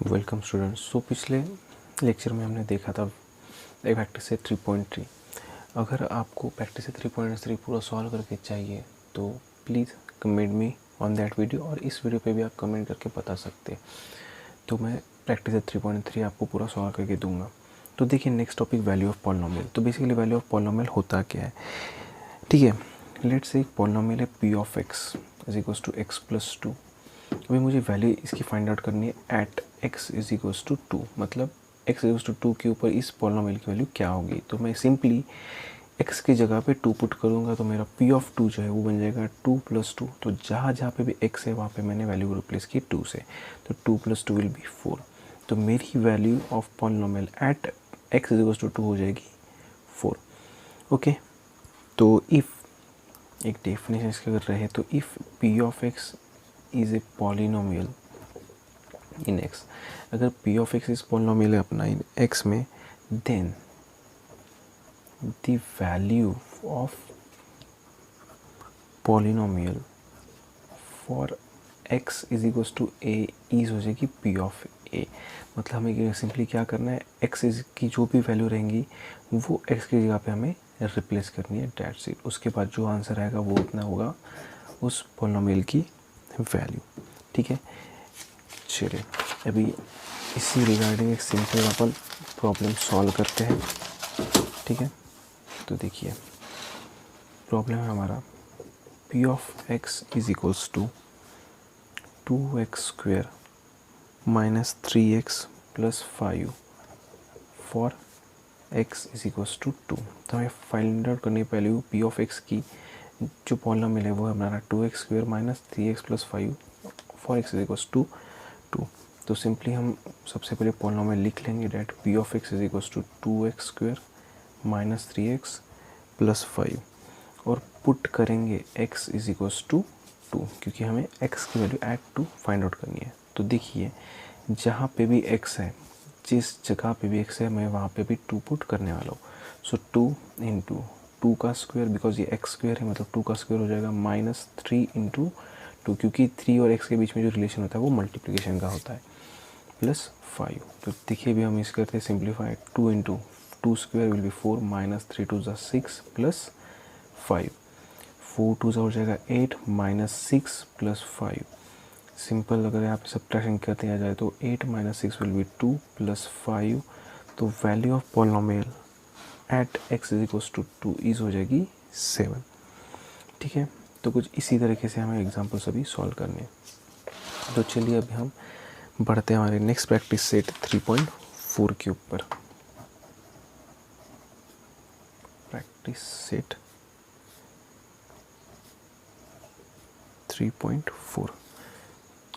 Welcome students. सो पिछले lecture में हमने देखा था एक प्रैक्टिस सेट 3.3। अगर आपको प्रैक्टिस सेट 3.3 पूरा सॉल्व करके चाहिए तो please comment me on that video, और इस वीडियो पे भी आप कमेंट करके बता सकते हैं। तो मैं प्रैक्टिस सेट 3.3 आपको पूरा सॉल्व करके दूंगा। तो देखिए, next topic value of polynomial. तो बेसिकली वैल्यू ऑफ पॉलिनोमियल होता क्या है, ठीक है। लेट्स से एक पॉलिनोमियल है p of x is equals to x plus 2। अभी मुझे वैल्यू इसकी फाइंड आउट करनी है at x is equals to 2, मतलब x इज इक्वल्स टू 2 के ऊपर इस पॉलिनोमियल की वैल्यू क्या होगी। तो मैं सिंपली x की जगह पे 2 पुट करूँगा, तो मेरा p ऑफ 2 जो है वो बन जाएगा 2 प्लस 2। तो जहाँ जहाँ पे भी x है वहाँ पे मैंने वैल्यू रिप्लेस की 2 से, तो 2 प्लस 2 विल बी 4। तो मेरी value of polynomial at x is equals to 2 हो जाएगी 4। ओके, तो इफ़ एक डेफिनेशन इसके अगर रहे तो if p of x is a polynomial in x, अगर p of x is polynomial है अपना इन x में, then the value of polynomial for x is equals to a is हो जाएगी p ऑफ a। मतलब हमें simply क्या करना है, x इज की जो भी वैल्यू रहेंगी वो x की जगह पे हमें रिप्लेस करनी है, डेट्स इट। उसके बाद जो आंसर आएगा वो उतना होगा उस पॉलिनोमियल की वैल्यू, ठीक है। चलिए अभी इसी रिगार्डिंग एक सिंपल अपन प्रॉब्लम सॉल्व करते हैं, ठीक है। तो देखिए, प्रॉब्लम है हमारा p of x is equals to 2x square minus 3x plus 5 for x is equals to 2। तो हमें फाइंड आउट करनी पहले p ऑफ x की जो पॉलिनोमियल है वो है हमारा 2x square minus 3x plus 5 for x is equals to 2। तो सिंपली हम सबसे पहले पॉलिनोमियल लिख लेंगे that p of x is equals to 2x square minus 3x plus 5, और पुट करेंगे x इज इक्वल्स टू 2, क्योंकि हमें x की वैल्यू एट 2 फाइंड आउट करनी है। तो देखिए, जहाँ पे भी x है, जिस जगह पे भी x है, मैं वहाँ पे भी 2 पुट करने वाला हूँ। सो 2 इंटू 2 का स्क्वायर, बिकॉज ये x स्क्वायर है मतलब 2 का स्क्वायर हो जाएगा माइनस 3 इंटू 2, क्योंकि 3 और x के बीच में जो रिलेशन होता है वो मल्टीप्लिकेशन का होता है, प्लस 5। तो देखिए भी हम इस करते हैं simplify, 2 into 2 square will be 4 minus 3 two ज़ा 6 प्लस 5, 4 टू ज़ा हो जाएगा 8 माइनस 6 प्लस 5। सिंपल अगर यहाँ पे सब्ट्रैक्शन करते हैं जाए तो 8 माइनस 6 विल बी 2 प्लस 5। तो value of polynomial at x is equals to 2 is हो जाएगी 7, ठीक है। तो कुछ इसी तरीके से हमें एग्जाम्पल सभी सॉल्व करने हैं। तो चलिए अभी हम बढ़ते हैं हमारे नेक्स्ट प्रैक्टिस सेट 3.4 के ऊपर। प्रैक्टिस सेट 3.4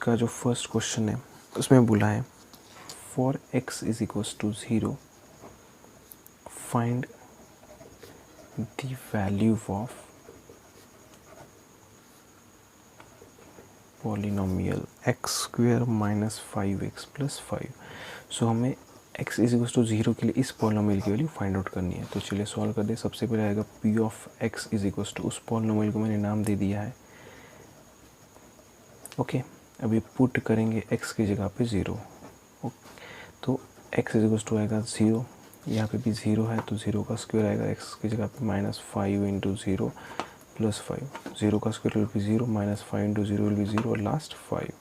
का जो फर्स्ट क्वेश्चन है उसमें बोला है for x is equals to 0 find the value of polynomial x square minus 5x plus 5। So हमें x इज इक्वल्स टू 0 के लिए इस पॉलिनोमियल की वैल्यू फाइंड आउट करनी है। तो चलिए सॉल्व कर दे। सबसे पहले आएगा p of x is equals to, उस पॉलिनोमियल को मैंने नाम दे दिया है, ओके। अभी पुट करेंगे x की जगह पे 0, तो x इज इक्वल्स टू आएगा 0, यहाँ पे भी 0 है तो 0 का स्क्वायर आएगा x की जगह पे माइनस 5 इंटू 0 प्लस 5, 0 का square will be 0 minus 5 into 0 will be 0 और लास्ट 5।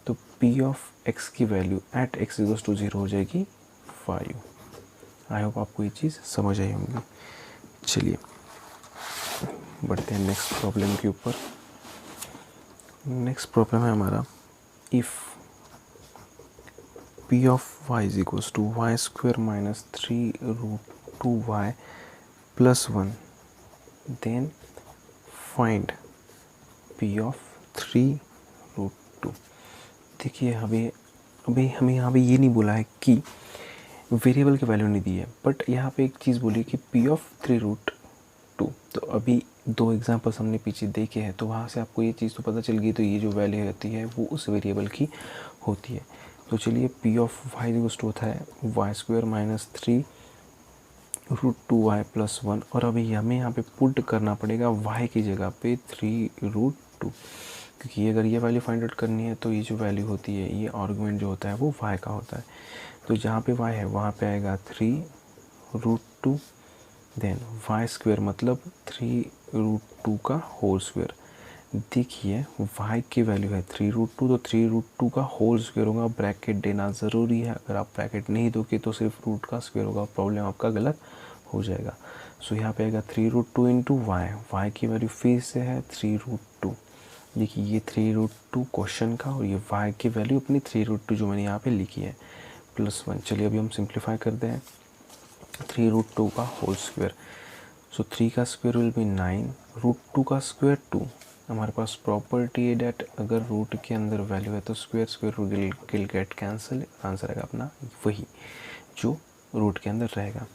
तो p ऑफ x की value at x equals to 0 हो जाएगी 5। आई होप आपको ये चीज़ समझ आई होंगी। चलिए बढ़ते हैं नेक्स्ट प्रॉब्लम के ऊपर। नेक्स्ट प्रॉब्लम है हमारा if p of y is equals to y square minus 3 root 2y plus 1, then find p of 3 root 2। देखिए अभी हमें यहाँ पे ये नहीं बोला है कि वेरिएबल की वैल्यू नहीं दी है, बट यहाँ पे एक चीज़ बोली कि p ऑफ 3 रूट 2। तो अभी 2 एग्जांपल्स हमने पीछे देखे हैं, तो वहाँ से आपको ये चीज़ तो पता चल गई। तो ये जो वैल्यू होती है वो उस वेरिएबल की होती है। तो चलिए p of y equals to होता है y square minus 3 root 2y plus 1, और अभी हमें यहाँ पे पुट करना पड़ेगा y की जगह पे 3 रूट 2। क्योंकि अगर ये वैल्यू फाइंड आउट करनी है तो ये जो वैल्यू होती है ये आर्गुमेंट जो होता है वो y का होता है। तो जहाँ पे y है वहाँ पे आएगा 3√2, देन वाई स्क्वेयर मतलब 3√2 का होल स्क्वेयर। देखिए y की वैल्यू है 3√2, तो 3√2 का होल स्क्वेयर होगा, ब्रैकेट देना ज़रूरी है। अगर आप ब्रैकेट नहीं दोगे तो सिर्फ रूट का स्क्वेयर होगा, प्रॉब्लम आपका गलत हो जाएगा। सो यहाँ पे आएगा 3√2 इंटू वाई की वैल्यू फिर से है 3√2। देखिए ये 3√2 क्वेश्चन का और ये y की वैल्यू अपनी 3√2 जो मैंने यहाँ पे लिखी है +1। चलिए अभी हम सिंप्लीफाई करते हैं। 3√2 का होल स्क्वेयर, सो 3 का स्क्वेयर विल बी 9, √2 का स्क्वेयर 2। हमारे पास प्रॉपर्टी है डेट अगर रूट के अंदर वैल्यू है तो square root will get cancel, answer आएगा अपना वही जो रूट के अंदर रहेगा।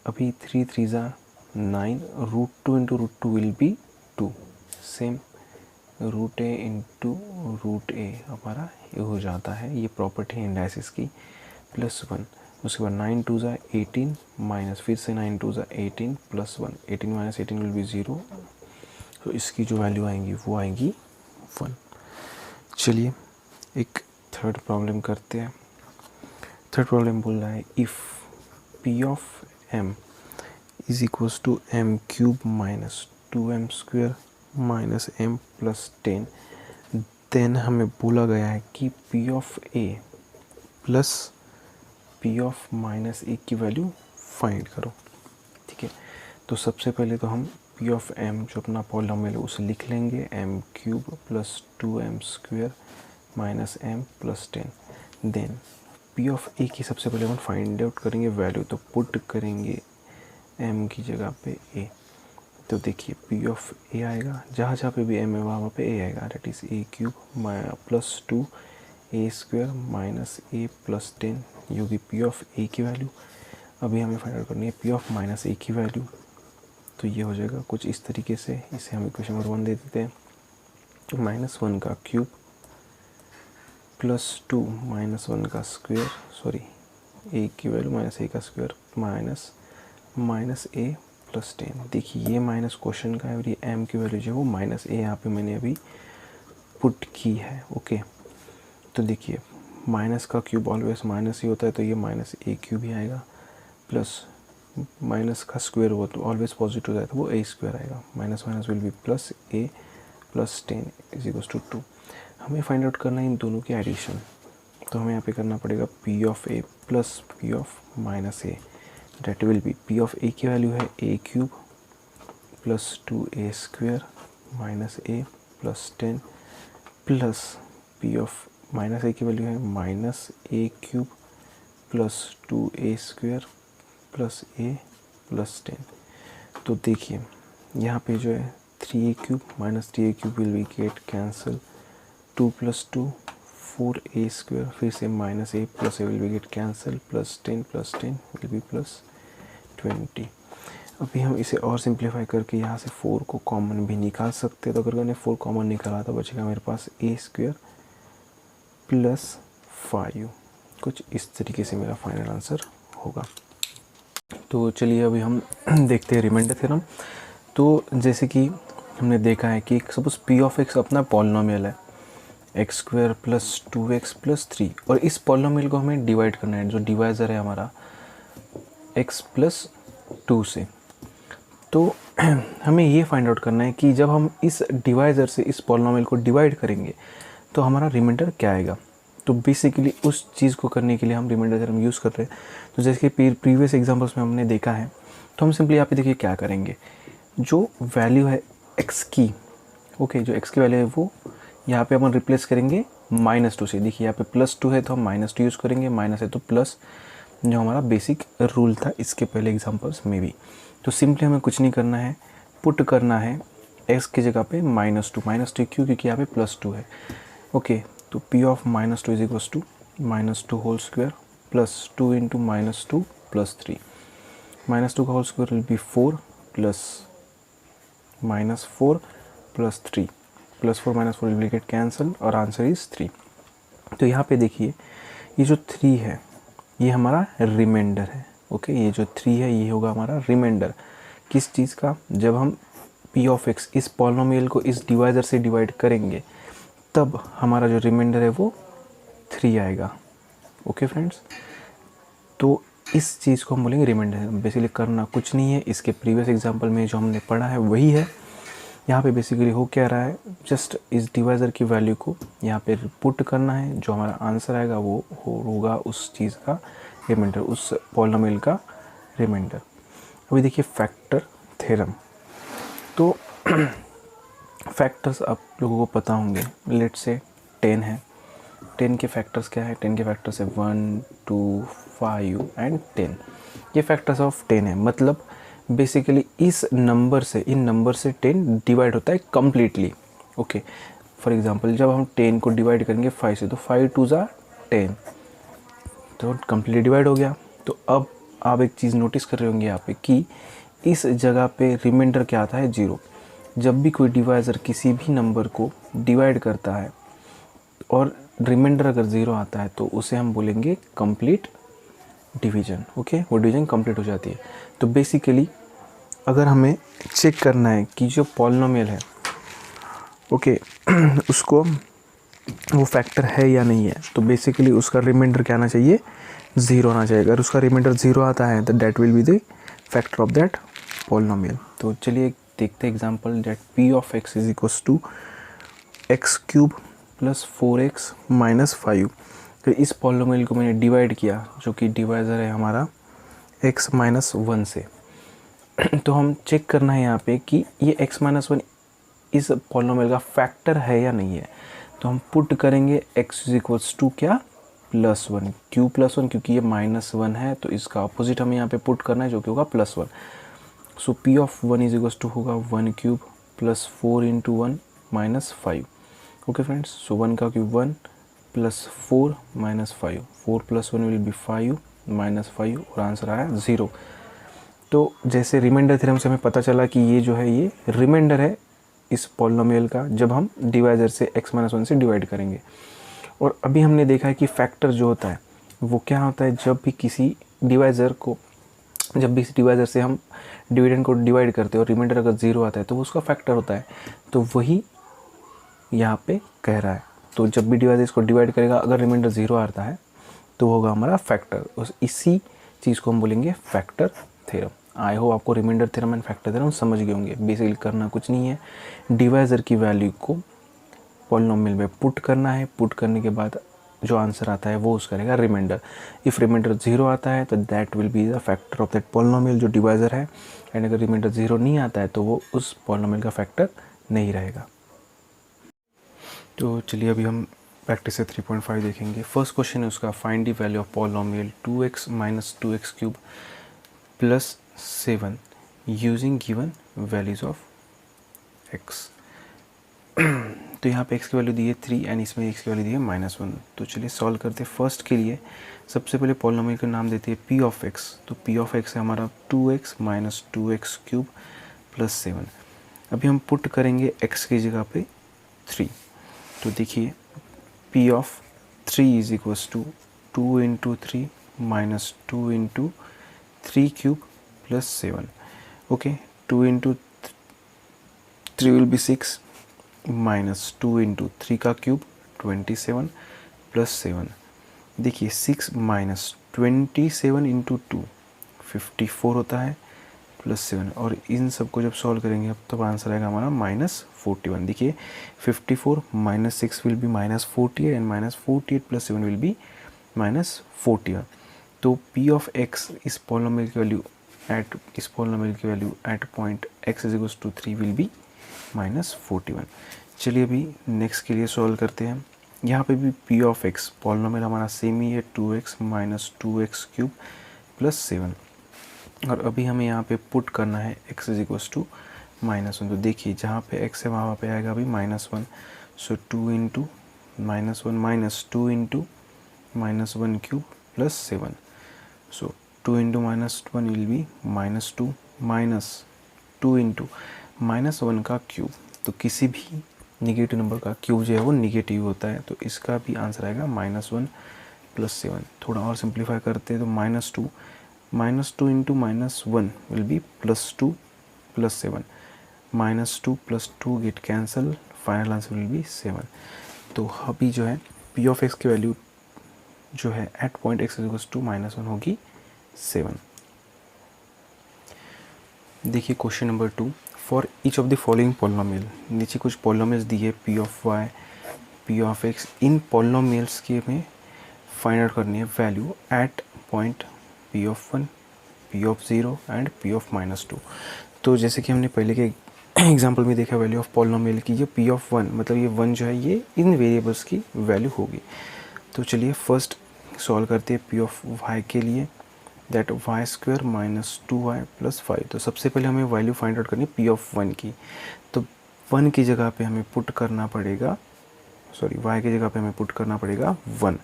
अभी 3 3 9, √2 into √2 will be 2, same √a into √a हमारा ये हो जाता है, ये प्रॉपर्टी है इंडाइसिस की, +1। उसके बाद 9 2 18 माइनस फिर से 9 2 18 +1, 18 माइनस 18 विल बी 0। तो इसकी जो वैल्यू आएंगी वो आएंगी 1। चलिए एक थर्ड प्रॉब्लम करते हैं। थर्ड प्रॉब्लम बोल रहा है if P of M is equals to m³ minus 2m² minus m plus 10, then हमें बोला गया है कि P of A plus P of minus A की वैल्यू फाइंड करो। ठीक है, तो सबसे पहले तो हम पी ऑफ एम जो अपना पॉलिनोमियल है उसे लिख लेंगे, m³ plus 2m² minus m plus 10। Then P of A की सबसे पहले हम फाइंड आउट करेंगे वैल्यू, तो पुट करेंगे m की जगह पे a। तो देखिए पी ऑफ ए आएगा, जहाँ जहाँ पे भी m है वहाँ पे a आएगा, that is a³ plus 2a² minus a plus 10, ये होगी पी ऑफ ए की वैल्यू। अभी हमें फाइंड आउट करनी है पी ऑफ माइनस ए की वैल्यू, तो ये हो जाएगा कुछ इस तरीके से। इसे हम इक्वेशन नंबर 1 दे देते हैं, -1 का क्यूब प्लस 2 -1 का स्क्वेयर, सॉरी ए की वैल्यू माइनस ए का स्क्वेयर माइनस ए प्लस 10। देखिए ये माइनस क्वेश्चन का है और ये एम की वैल्यू जो है वो माइनस ए यहाँ पे मैंने अभी पुट की है। ओके, तो देखिए माइनस का क्यूब ऑलवेज माइनस ही होता है, तो ये -a³ ही आएगा, प्लस माइनस का स्क्वायर हो तो ऑलवेज पॉजिटिव होता है तो वो a² आएगा, minus minus will be plus a plus 10 is equals to 2। हमें फाइंड आउट करना है इन दोनों की एडिशन, तो हमें यहाँ पे करना पड़ेगा p of a plus p of minus a, that will be p of a की वैल्यू है a³ plus 2a² minus a plus 10 plus p of minus a की वैल्यू है -a³ plus 2a² plus a plus 10। तो देखिए यहाँ पे जो है 3a³ minus 3a³ will be get cancel, 2 plus 2 4a², फिर से minus a plus a will be get cancel, plus 10 will be plus 20। अभी हम इसे और सिंप्लीफाई करके यहाँ से 4 को कॉमन भी निकाल सकते हैं, तो अगर मैंने 4 कॉमन निकाला तो बचेगा मेरे पास a² प्लस 5। कुछ इस तरीके से मेरा फाइनल आंसर होगा। तो चलिए अभी हम देखते हैं रिमाइंडर थ्योरम। तो जैसे कि हमने देखा है कि सपोज पी ऑफ एक्स अपना पॉलिनोमियल है x² प्लस 2x प्लस 3, और इस पॉलिनोमियल को हमें डिवाइड करना है, जो डिवाइज़र है हमारा x प्लस 2 से। तो हमें ये फाइंड आउट करना है कि जब हम इस डिवाइज़र से इस पॉलिनोमियल को डिवाइड करेंगे तो हमारा रिमाइंडर क्या आएगा। तो बेसिकली उस चीज़ को करने के लिए हम रिमाइंडर थ्योरम यूज़ कर रहे हैं। तो जैसे कि प्रीवियस एग्जांपल्स में हमने देखा है, तो हम सिंपली यहाँ पे देखिए क्या करेंगे, जो वैल्यू है x की, ओके, जो x की वैल्यू है वो यहाँ पे अपन रिप्लेस करेंगे -2 से। देखिए यहाँ पे +2 है तो हम -2 यूज़ करेंगे, माइनस है तो प्लस, जो हमारा बेसिक रूल था इसके पहले एग्जाम्पल्स में भी। तो सिंपली हमें कुछ नहीं करना है, पुट करना है x की जगह पे -2 क्यों, क्योंकि यहाँ पे +2 है। ओके, तो p of -2 is equals to -2 whole square plus 2 into -2 plus 3, -2 का whole square will be 4 plus -4 plus 3, plus 4 minus 4 will get cancel और आंसर इज 3। तो यहाँ पे देखिए ये जो 3 है ये हमारा रिमाइंडर है। ओके, ये जो 3 है ये होगा हमारा रिमाइंडर किस चीज़ का, जब हम पी ऑफ एक्स इस पॉलिनोमियल को इस डिवाइज़र से डिवाइड करेंगे तब हमारा जो रिमाइंडर है वो 3 आएगा। ओके फ्रेंड्स, तो इस चीज़ को हम बोलेंगे रिमाइंडर। बेसिकली करना कुछ नहीं है, इसके प्रीवियस एग्जांपल में जो हमने पढ़ा है वही है। यहाँ पे बेसिकली हो क्या रहा है, जस्ट इस डिवाइज़र की वैल्यू को यहाँ पे पुट करना है, जो हमारा आंसर आएगा वो होगा उस चीज़ का रिमाइंडर, उस पॉलिनोमियल का रिमाइंडर। अभी देखिए फैक्टर थ्योरम। तो फैक्टर्स आप लोगों को पता होंगे, लेट से 10 है, 10 के फैक्टर्स क्या है, 10 के फैक्टर्स है 1 2 5 एंड 10। ये फैक्टर्स ऑफ 10 है, मतलब बेसिकली इस नंबर से, इन नंबर से 10 डिवाइड होता है कम्प्लीटली। ओके, फॉर एग्जांपल जब हम 10 को डिवाइड करेंगे 5 से, तो 5 2 ज़ा 10, तो कम्प्लीटली डिवाइड हो गया। तो अब आप एक चीज़ नोटिस कर रहे होंगे यहाँ पे कि इस जगह पे रिमाइंडर क्या आता है, 0। जब भी कोई डिवाइज़र किसी भी नंबर को डिवाइड करता है और रिमाइंडर अगर 0 आता है तो उसे हम बोलेंगे कंप्लीट डिवीजन। ओके, वो डिवीजन कंप्लीट हो जाती है। तो बेसिकली अगर हमें चेक करना है कि जो पॉलिनोमियल है, ओके, उसको वो फैक्टर है या नहीं है, तो बेसिकली उसका रिमाइंडर क्या आना चाहिए, 0 आना चाहिए। अगर उसका रिमाइंडर 0 आता है तो that will be the factor of that polynomial. तो चलिए देखते हैं example, that p of x is equals to x cube plus 4x minus 5। तो इस पॉलिनोमियल को मैंने डिवाइड किया, जो कि डिवाइज़र है हमारा x माइनस 1 से। तो हम चेक करना है यहाँ पे कि ये x माइनस 1 इस पॉलिनोमियल का फैक्टर है या नहीं है। तो हम पुट करेंगे x इज इक्वल्स टू क्या, प्लस 1। क्यों प्लस 1, क्योंकि ये माइनस 1 है, तो इसका अपोजिट हमें यहाँ पे पुट करना है, जो कि होगा plus 1। So p of 1 is equals to होगा 1 cube plus 4 into 1 minus 5। Okay friends, so 1 का cube 1 plus 4 minus 5, 4 plus 1 will be 5 minus 5, और आंसर आया 0। तो जैसे रिमाइंडर थ्योरम से हमें पता चला कि ये जो है ये रिमाइंडर है इस पॉलिनोमियल का, जब हम डिवाइज़र से x माइनस 1 से डिवाइड करेंगे। और अभी हमने देखा है कि फैक्टर जो होता है वो क्या होता है, जब भी किसी डिवाइज़र को, जब भी इस डिवाइज़र से हम डिविडेंड को डिवाइड करते हैं और रिमाइंडर अगर 0 आता है तो वो उसका फैक्टर होता है। तो वही यहाँ पे कह रहा है। तो जब भी डिवाइज़र इसको डिवाइड करेगा, अगर रिमाइंडर 0 आता है तो होगा हमारा फैक्टर। उस इसी चीज़ को हम बोलेंगे फैक्टर थ्योरम। आई होप आपको remainder theorem and factor theorem समझ गए होंगे। बेसिकली करना कुछ नहीं है, डिवाइज़र की वैल्यू को पॉलिनोमियल में पुट करना है, पुट करने के बाद जो आंसर आता है वो उसका रहेगा रिमाइंडर। इफ़ रिमाइंडर 0 आता है तो that will be the factor of that polynomial जो डिवाइज़र है, एंड अगर रिमाइंडर 0 नहीं आता है तो वो उस पॉलिनोमियल का फैक्टर नहीं रहेगा। तो चलिए अभी हम प्रैक्टिस से 3.5 देखेंगे। फर्स्ट क्वेश्चन है उसका, find the value of polynomial 2x minus 2x cube plus 7 using given values of x। तो यहाँ पे x की वैल्यू दी है 3 एंड इसमें x की वैल्यू दी है -1। तो चलिए सॉल्व करते हैं। फर्स्ट के लिए सबसे पहले पॉलिनोमियल का नाम देते हैं p ऑफ x। तो p ऑफ x है हमारा 2x minus 2x cube plus 7। अभी हम पुट करेंगे x की जगह पे 3। तो देखिए p of 3 is equals to 2 into 3 minus 2 into 3 cube plus 7। Okay, 2 into 3 will be 6 minus 2 into 3 का क्यूब 27 प्लस 7। देखिए 6 माइनस 27 इंटू 2 54 होता है प्लस 7, और इन सब को जब सॉल्व करेंगे तब आंसर आएगा हमारा -41। देखिए 54 minus 6 will be -48 and -48 plus 7 will be -41। तो p ऑफ x इस पॉलिनोमियल की value at point x is equals to 3 will be -41। चलिए अभी नेक्स्ट के लिए सॉल्व करते हैं। यहाँ पे भी p ऑफ x पॉलिनोमियल हमारा सेम ही है 2x minus 2x cube plus 7, और अभी हमें यहाँ पे पुट करना है x इज इक्वल्स टू -1। तो देखिए जहाँ पे x है वहाँ पे आएगा अभी -1। सो 2 into -1 minus 2 into -1 cube plus 7। So 2 into -1 will be -2 minus 2 into -1 का क्यूब। तो किसी भी निगेटिव नंबर का क्यूब जो है वो निगेटिव होता है, तो इसका भी आंसर आएगा -1 प्लस 7। थोड़ा और सिंप्लीफाई करते हैं तो -2 into -1 will be +2 plus 7। -2 + 2 get cancel, final answer will be 7। तो अभी जो है पी ऑफ एक्स की वैल्यू जो है at point x equals to -1 होगी 7। देखिए question number 2, for each of the following polynomial, नीचे कुछ पॉलिनोमियल्स दिए p of y, p of x, इन पॉलिनोमियल्स के में फाइंड आउट करनी है value at point P of 1, P of 0 and P of -2। तो जैसे कि हमने पहले के एग्जाम्पल में देखा वैल्यू ऑफ पॉलिनोमियल की, ये पी ऑफ 1 मतलब ये 1 जो है ये इन वेरिएबल्स की वैल्यू होगी। तो चलिए फर्स्ट सॉल्व करते हैं पी ऑफ वाई के लिए, दैट वाई स्क्वायर -2y + 5। तो सबसे पहले हमें वैल्यू फाइंड आउट करनी है पी ऑफ 1 की। तो 1 की जगह पे हमें पुट करना पड़ेगा, सॉरी y की जगह पे हमें पुट करना पड़ेगा 1।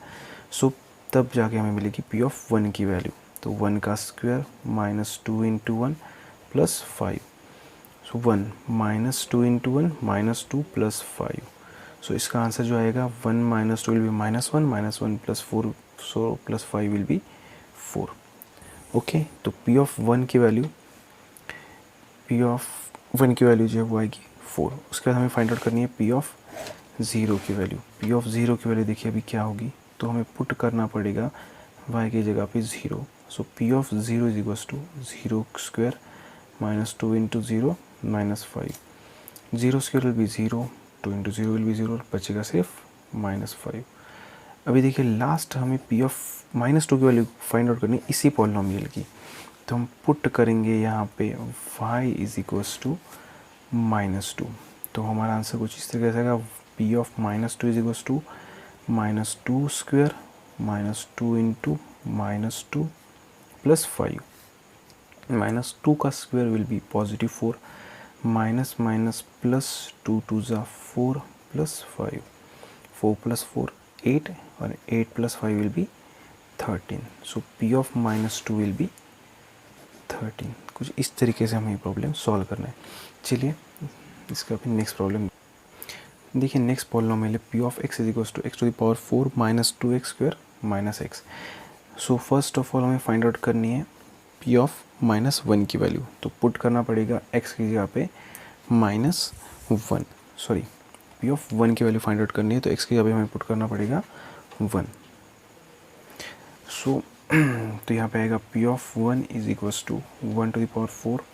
सो तब जाके हमें मिलेगी पी ऑफ 1 की वैल्यू। तो 1 का स्क्वायर -2 × 1 + 5। सो 1 -2 × 1 -2 + 5। सो इसका आंसर जो आएगा 1 - 2 will be -1, -1 + 4, so +5 will be 4। Okay, तो पी ऑफ 1 की वैल्यू जो है वो आएगी 4। उसके बाद हमें फाइंड आउट करनी है पी ऑफ 0 की वैल्यू। पी ऑफ 0 की वैल्यू देखिए अभी क्या होगी, तो हमें पुट करना पड़ेगा y की जगह पे 0। So P of 0 is equals to 0 square -2 × 0 -5। 0 square will be 0, 2 × 0 will be 0, बचेगा सिर्फ -5। अभी देखिए लास्ट हमें पी ऑफ -2 की वैल्यू फाइंड आउट करनी है इसी पॉलिनोमियल की। तो हम पुट करेंगे यहाँ पे y इज इक्वल्स टू -2। तो हमारा आंसर कुछ इस तरीके से आएगा, p of -2 is equals to -2 square -2 × -2 + 5। -2 का square will be +4, minus minus +2 × 2 = 4 + 5, 4 + 4 8, और 8 + 5 will be 13। So P of -2 will B 13। कुछ इस तरीके से हमें ये प्रॉब्लम सॉल्व करना है। चलिए इसका भी नेक्स्ट प्रॉब्लम देखिए। नेक्स्ट पॉलिनोमियल है p of x is equals to x⁴ -2x² - x। So first of all हमें फाइंड आउट करनी है पी ऑफ -1 की वैल्यू। तो पुट करना पड़ेगा x की जगह पे -1, सॉरी पी ऑफ 1 की वैल्यू फाइंड आउट करनी है, तो x की जगह पे हमें पुट करना पड़ेगा 1। सो तो यहाँ पे आएगा p of 1 is equals to 1⁴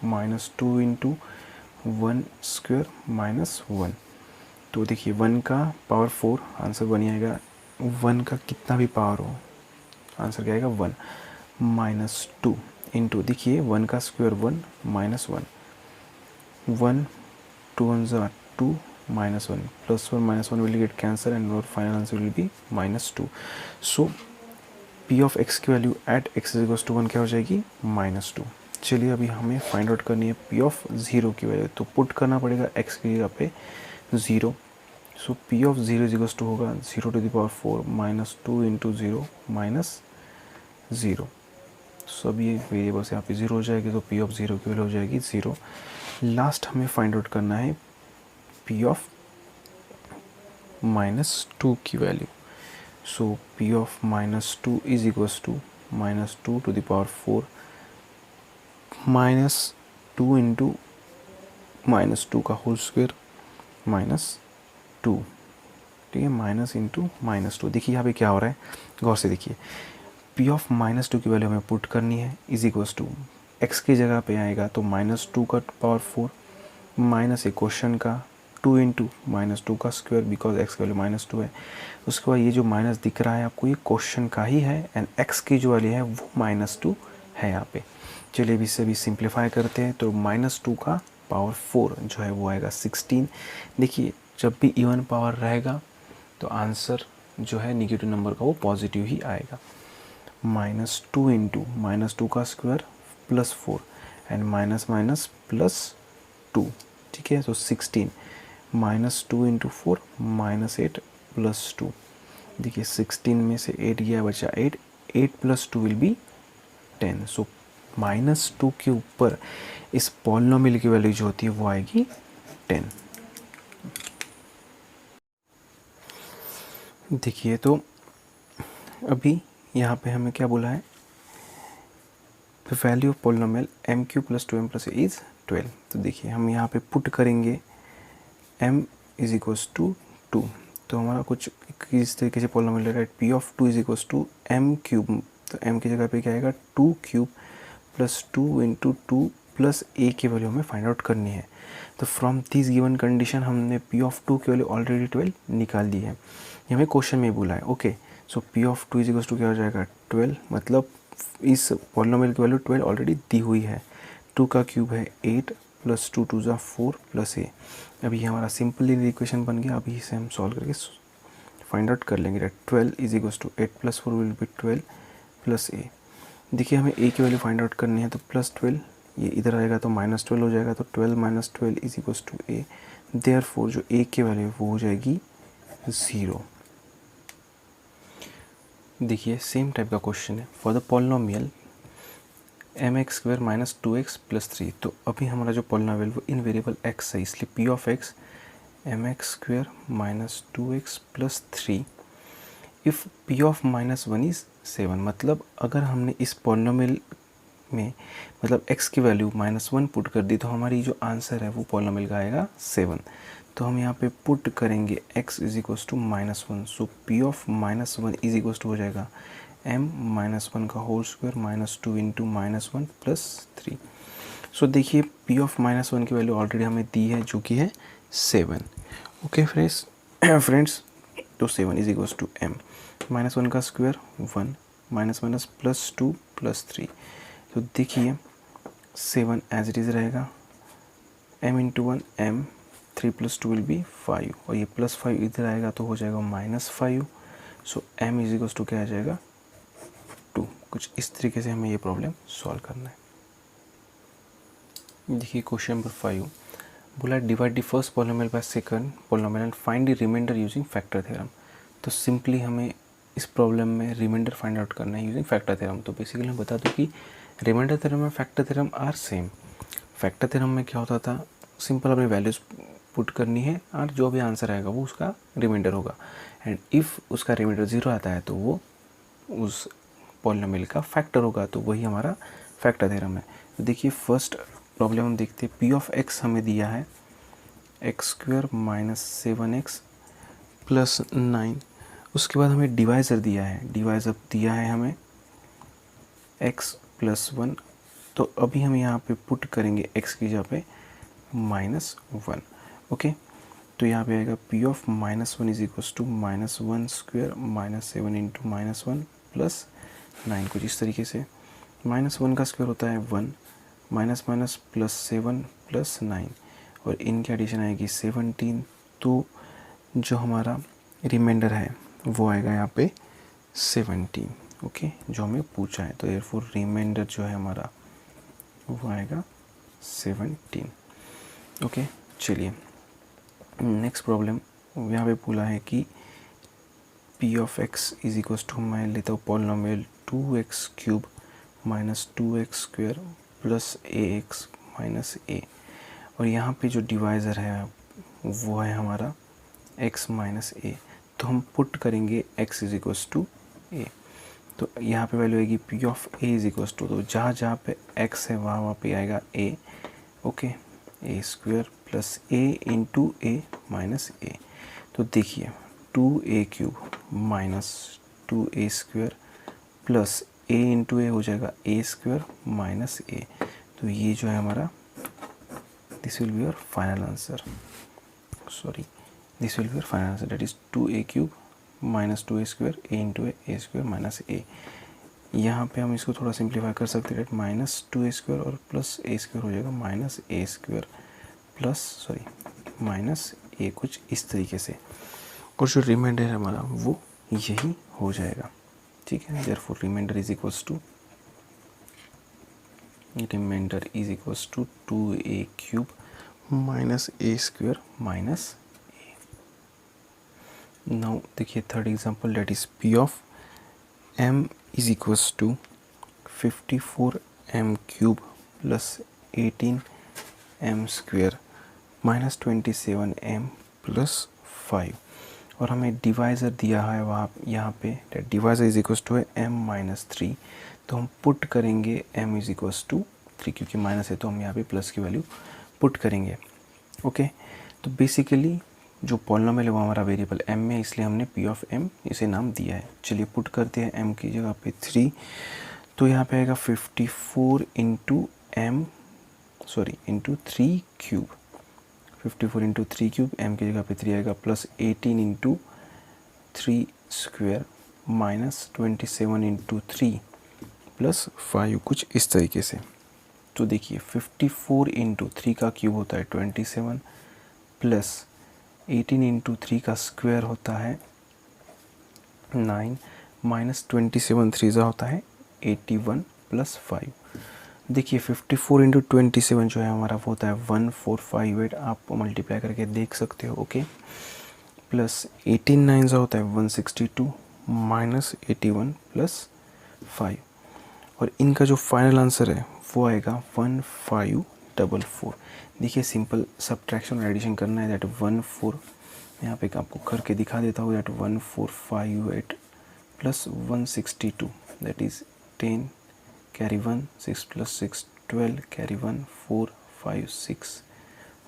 -2 × 1² - 1। तो देखिए 1 का पावर 4, आंसर 1 ही आएगा। 1 का कितना भी पावर हो, आंसर क्या आएगा 1। -2 इंटू, देखिए 1 का square 1 -1, 1 2 1 = 2 -1 +1 -1 will get cancel and our final answer will be -2। So P of x की value at x is equals to 1 क्या हो जाएगी -2। चलिए अभी हमें फाइंड आउट करनी है पी ऑफ 0 की वैल्यू। तो पुट करना पड़ेगा x की जगह पे 0। So P of 0 is equals to होगा 0 ⁴ -2 × 0 -0। सो अब ये वेरिएबल्स यहाँ पे 0 हो जाएगी, तो पी ऑफ 0 की वैल्यू हो जाएगी 0। लास्ट हमें फाइंड आउट करना है पी ऑफ -2 की value. So P of -2 is equals to -2 ⁴ -2 × -2 का होल स्क्वायर -2, ठीक है, माइनस इंटू -2। देखिए यहाँ पे क्या हो रहा है, गौर से देखिए। पी ऑफ -2 की वैल्यू हमें पुट करनी है इज इक्वल्स टू एक्स की जगह पे आएगा तो -2 का पावर 4 माइनस ए क्वेश्चन का 2 × -2 का स्क्वायर, बिकॉज एक्स की वैल्यू -2 है। उसके बाद ये जो माइनस दिख रहा है आपको, ये क्वेश्चन का ही है, एंड एक्स की जो वैल्यू है वो -2 है यहाँ पे। चलिए अभी इसे भी सिंप्लीफाई करते हैं। तो -2 का पावर 4 जो है वो आएगा 16। देखिए जब भी इवन पावर रहेगा तो आंसर जो है निगेटिव नंबर का वो पॉजिटिव ही आएगा। -2 × -2 का स्क्वायर +4 एंड माइनस माइनस +2, ठीक है। तो 16 -2 × 4 -8 +2। देखिए 16 में से 8 गया, बचा 8, 8 + 2 विल बी 10। सो -2 के ऊपर इस पॉलिनोमियल की वैल्यू जो होती है वो आएगी 10। देखिए तो अभी यहाँ पे हमें क्या बोला है, the value of polynomial m³ + 2m + a is 12। तो देखिए हम यहाँ पे पुट करेंगे m इज इक्वल्स टू 2, तो हमारा कुछ इस तरीके से पॉलिनोमियल है, p of 2 is equals to m cube. तो m की जगह पे क्या आएगा 2 cube plus 2 into 2 plus a की वैल्यू हमें फाइंड आउट करनी है। तो फ्रॉम दिस गिवन कंडीशन हमने p ऑफ 2 की वैल्यू ऑलरेडी 12 निकाल दी है, ये हमें क्वेश्चन में बोला है। Okay, so p of 2 is equals to क्या हो जाएगा 12, मतलब इस पॉलिनोमियल की वैल्यू 12 ऑलरेडी दी हुई है। 2 का क्यूब है 8 प्लस 2 2 ज़ा 4 प्लस a। अभी ये हमारा सिंपली इक्वेशन बन गया। अभी इसे हम सॉल्व करके फाइंड आउट कर लेंगे। 12 is equals to 8 plus 4 will be 12 plus a। देखिए हमें a की वैल्यू फाइंड आउट करनी है, तो प्लस 12 ये इधर आएगा तो माइनस 12 हो जाएगा, तो 12 minus 12 is equals to a। Therefore जो a की वैल्यू है वो हो जाएगी 0। देखिए सेम टाइप का क्वेश्चन है for the polynomial mx square minus 2x plus 3। तो अभी हमारा जो पॉलिनोमियल वो इन वेरिएबल x है, इसलिए p of x mx square minus 2x plus 3 if p of minus 1 is 7। मतलब अगर हमने इस पॉलिनोमियल में मतलब x की वैल्यू माइनस 1 पुट कर दी, तो हमारी जो आंसर है वो पॉलिनोमियल का आएगा 7। तो हम यहाँ पे पुट करेंगे x is equals to minus 1, so p of minus 1 is equals to हो जाएगा m माइनस 1 का whole square minus 2 into minus 1 plus 3। So देखिए p ऑफ माइनस 1 की वैल्यू ऑलरेडी हमें दी है जो कि है 7। ओके फ्रेंड्स, तो 7 is equals to m minus 1 का square 1 minus minus plus 2 plus 3। तो देखिए 7 एज इट इज़ रहेगा, m into 1 m, 3 plus 2 will be 5, और ये प्लस 5 इधर आएगा तो हो जाएगा minus 5। So m is equals to क्या आ जाएगा 2। कुछ इस तरीके से हमें ये प्रॉब्लम सॉल्व करना है। देखिए क्वेश्चन नंबर 5 बोला divide the first polynomial by second polynomial and find the remainder using factor theorem. तो सिंपली हमें इस प्रॉब्लम में रिमाइंडर फाइंड आउट करना है यूजिंग फैक्टर थ्योरम। तो बेसिकली मैं बता दूं कि रिमाइंडर थ्योरम और factor theorem are same. Factor theorem में क्या होता था, सिंपल अपनी वैल्यूज पुट करनी है और जो भी आंसर आएगा वो उसका रिमाइंडर होगा, एंड इफ़ उसका रिमाइंडर 0 आता है तो वो उस पॉलिनोमियल का फैक्टर होगा, तो वही हमारा फैक्टर थ्योरम है। तो देखिए फर्स्ट प्रॉब्लम हम देखते हैं, पी ऑफ एक्स हमें दिया है x square minus 7x plus 9। उसके बाद हमें डिवाइज़र दिया है, डिवाइज़र दिया है हमें x प्लस 1। तो अभी हम यहाँ पे पुट करेंगे x की जगह पे माइनस 1। ओके, तो यहाँ पे आएगा p of minus 1 is equals to minus 1 square minus 7 into minus 1 plus 9। कुछ इस तरीके से माइनस 1 का स्क्वायर होता है 1, माइनस माइनस प्लस 7 प्लस 9, और इनकी एडिशन आएगी 17। तो जो हमारा रिमाइंडर है वो आएगा यहाँ पे 17। ओके, जो हमें पूछा है, तो देयरफॉर रिमाइंडर जो है हमारा वो आएगा 17। ओके, चलिए नेक्स्ट प्रॉब्लम यहाँ पे बोला है कि p of x is equals to, मैं लेता हूँ polynomial 2x cube minus 2x square plus ax minus a, और यहाँ पे जो डिवाइज़र है वो है हमारा x माइनस a। तो हम पुट करेंगे x is equals to a। तो यहाँ पे वैल्यू आएगी p of a is equals to, तो जहाँ जहाँ पे x है वहाँ पे आएगा a। Okay, a square plus a into a minus a। तो देखिए 2a cube minus 2a square plus a into a हो जाएगा a स्क्वायर माइनस a। तो ये जो है हमारा this will be your final answer. Sorry, this will be your final answer, that is 2a cube minus 2a square a into a square minus a। यहाँ पे हम इसको थोड़ा सिंप्लीफाई कर सकते हैं, माइनस 2a स्क्वायर और प्लस a स्क्वायर हो जाएगा minus a square plus sorry minus a, कुछ इस तरीके से, और जो रिमाइंडर है हमारा वो यही हो जाएगा। ठीक है, therefore remainder is equals to remainder is equals to 2a cube minus a square minus a। now देखिए third example, that is p of m is equals to 54m cube plus 18m square minus 27m plus 5, और हमें divisor दिया है वहाँ यहाँ पे divisor is equals to है m minus 3। तो हम पुट करेंगे m इज इक्वल्स टू 3, क्योंकि माइनस है तो हम यहाँ पे प्लस की वैल्यू पुट करेंगे। ओके, तो बेसिकली जो पॉलिनोमियल है वो हमारा वेरिएबल m है, इसलिए हमने p ऑफ m इसे नाम दिया है। चलिए पुट करते हैं m की जगह पे 3, तो यहाँ पे आएगा 54 into 3 cube, 54 into 3 cube, m की जगह पे 3 आएगा, plus 18 into 3 square minus 27 into 3 plus 5, कुछ इस तरीके से। तो देखिए 54 इंटू 3 का क्यूब होता है 27, प्लस 18 इंटू 3 का स्क्वायर होता है 9, माइनस 27 3 होता है 81 प्लस 5। देखिए 54 इंटू 27 जो है हमारा वो होता है 1458, आप मल्टीप्लाई करके देख सकते हो। ओके, प्लस 18 9 होता है 162 माइनस 81 प्लस 5, और इनका जो फाइनल आंसर है वो आएगा 1544। देखिए सिंपल सब्ट्रैक्शन और एडिशन करना है, दैट 14, यहाँ पे आपको करके दिखा देता हूँ, that 1458 plus 162, that is 10 carry 1 6 plus 6 12 carry 1 4 5 6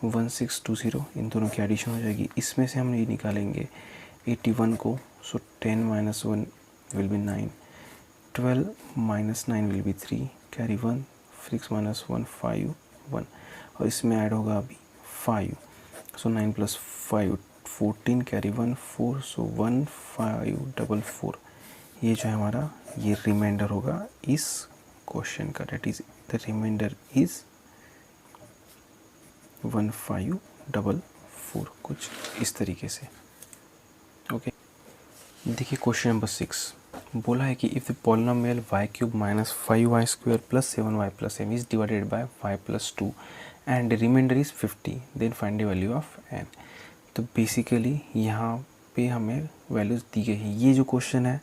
1620, इन दोनों की एडिशन हो जाएगी। इसमें से हम ये निकालेंगे 81 को, सो 10 minus 1 will B 9, 12 minus 9 will be 3 carry 1 6 minus 1 5 1, और इसमें ऐड होगा अभी 5, सो 9 प्लस 5 14 कैरी 1 4, सो 1544। ये जो है हमारा ये रिमाइंडर होगा इस क्वेश्चन का, that is the remainder is 1544, कुछ इस तरीके से। ओके, देखिए क्वेश्चन नंबर 6 बोला है कि if the polynomial y cube minus 5y square plus 7y plus m is divided by y plus 2 and remainder is 50, then find the value of n। तो basically यहाँ पे हमें वैल्यूज़ दी गई है। ये जो क्वेश्चन है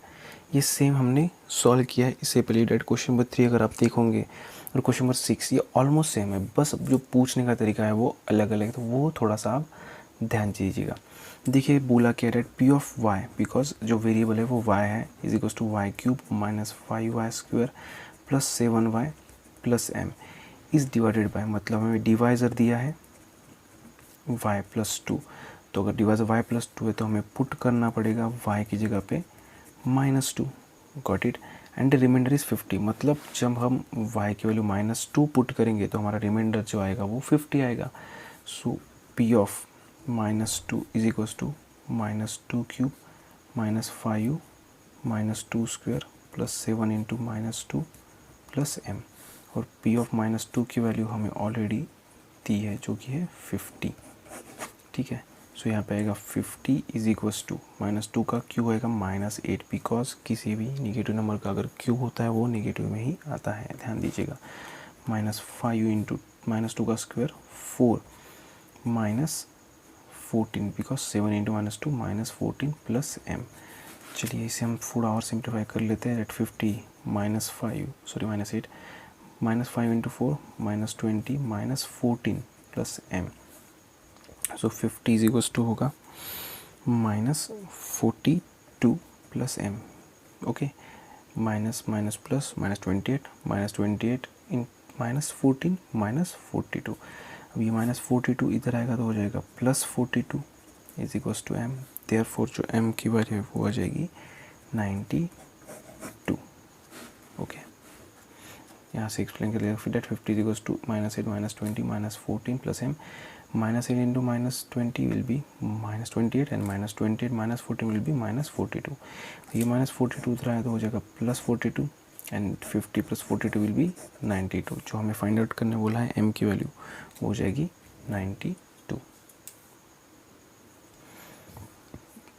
ये सेम हमने सॉल्व किया है इससे पहले, डेट क्वेश्चन नंबर 3 अगर आप देखोगे, और क्वेश्चन नंबर 6 ये ऑलमोस्ट सेम है, बस जो पूछने का तरीका है वो अलग अलग है, तो वो थोड़ा सा आप ध्यान दीजिएगा। देखिए बोला क्या है, पी ऑफ वाई, बिकॉज जो वेरिएबल है वो वाई है, is equals to y cube minus 5y square plus 7y plus m is divided by, मतलब हमें डिवाइज़र दिया है y प्लस 2, तो अगर डिवाइज़र y प्लस 2 है तो हमें पुट करना पड़ेगा y की जगह पे -2, got it, and remainder is 50, मतलब जब हम y की वैल्यू -2 पुट करेंगे तो हमारा रिमाइंडर जो आएगा वो 50 आएगा। So p of -2 is equals to -2 cube minus 5 -2 square plus 7 into -2 plus m, और p ऑफ -2 की वैल्यू हमें ऑलरेडी दी है जो कि है 50, ठीक है। सो यहाँ पे आएगा 50 इज इक्वल्स टू -2 का क्यूब आएगा -8, बिकॉज किसी भी निगेटिव नंबर का अगर क्यूब होता है वो निगेटिव में ही आता है, ध्यान दीजिएगा। -5 इंटू -2 का square 4 -14, because 7 into -2 -14 plus m। चलिए इसे हम थोड़ा और सिंप्लीफाई कर लेते हैं, at 50 -8 -5 into 4 -20 -14 plus m, so 50 is equals to होगा -42 plus m। Okay, minus minus plus -28 -28 in -14 -42, अब ये -42 इधर आएगा तो हो जाएगा +42 is equals to m, therefore जो m की वैल्यू है वो आ जाएगी 92। ओके, यहाँ से एक्सप्लेन कर लिया, फिर that 50 is equals to -8 -20 -14 plus m, -8 into -20 will be -28 and -28 -14 will be -42। ये -42 उधर आया तो हो जाएगा +42 एंड 50 प्लस 42 विल बी 92। जो हमें फाइंड आउट करने बोला है m की वैल्यू वो हो जाएगी 92।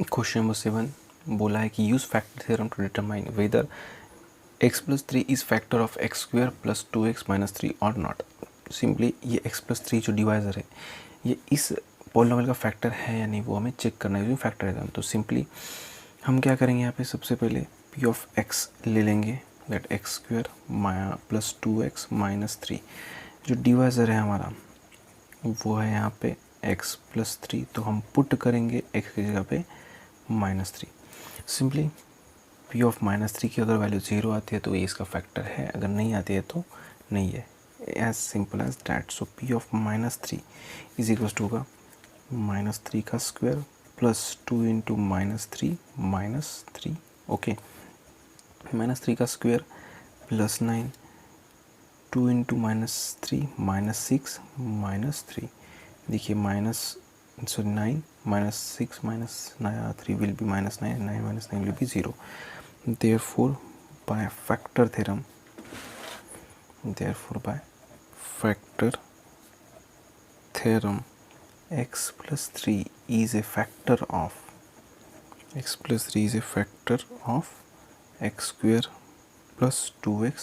क्वेश्चन नंबर 7 बोला है कि use factor theorem to determine whether x plus 3 is factor of x square plus 2x minus 3 और नॉट। सिंपली ये x प्लस 3 जो डिवाइज़र है ये इस पॉलिनोमियल का फैक्टर है या नहीं वो हमें चेक करना है, जो फैक्टर है। तो सिंपली हम क्या करेंगे, यहाँ पे सबसे पहले p ऑफ x ले लेंगे, that x square plus 2x minus 3, जो डिवाइज़र है हमारा वो है यहाँ पे x प्लस 3, तो हम पुट करेंगे x की जगह पे -3। सिंपली p ऑफ -3 की अगर वैल्यू 0 आती है तो ये इसका फैक्टर है, अगर नहीं आती है तो नहीं है। As simple as that. So P of -3 is equals to होगा -3 का स्क्वायर प्लस 2 इंटू -3 ओके. -3 का स्क्वायर प्लस 9, 2 इंटू -3 -6 -3. देखिए -9 -6 -3 will be -9, 9 minus 9 will be 0. Therefore by factor theorem x plus 3 is a factor of x square plus 2x.